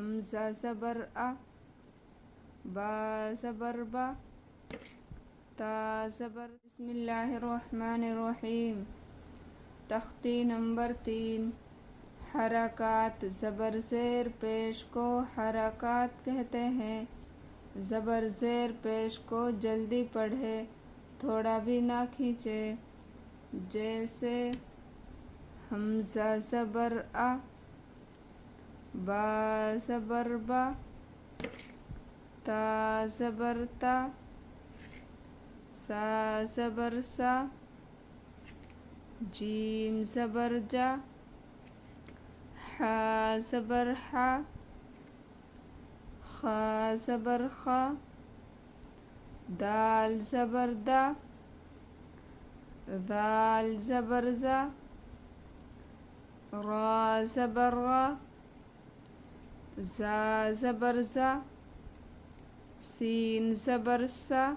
हमज़ा ज़बर अ, बा ज़बर बा, ता ज़बर। बिस्मिल्लाहिर्रहमानिर्रहीम। तख्ती नंबर 3। हरकत। ज़बर ज़ेर पेश को हरकत कहते हैं। ज़बर ज़ेर पेश को जल्दी पढ़े, थोड़ा भी ना खींचे। जैसे हमज़ा ज़बर अ, बा ज़बर बा, ता ज़बर ता, सा ज़बर सा, जीम ज़बर जा, हा ज़बर हा, खा ज़बर खा, दाल ज़बर दा, दाल ज़बर ज़ा, रा ज़बर रा, ज़ा ज़बर ज़ा, सीन ज़बर सा,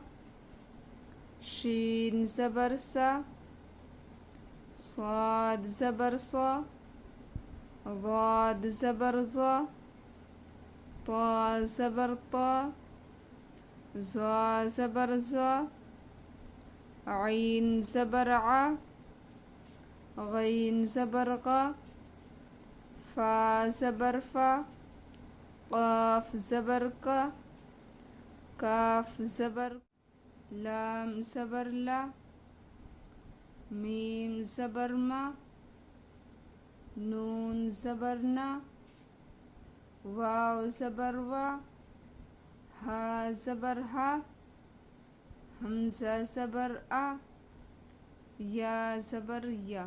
शीन ज़बर सा, स्वाद ज़बर सा, ज़ाद ज़बर ज़ा, ता ज़बर ता, ज़ा ज़बर ज़ा, आइन ज़बर आ, गैन ज़बर गा, फा ज़बर फा, क़ाफ ज़बर का, काफ ज़बर, लाम ज़बर ला, मीम ज़बर मा, नून ज़बर ना, वाव ज़बर वा, हा ज़बर हा, हमज़ा ज़बर आ, या ज़बर या।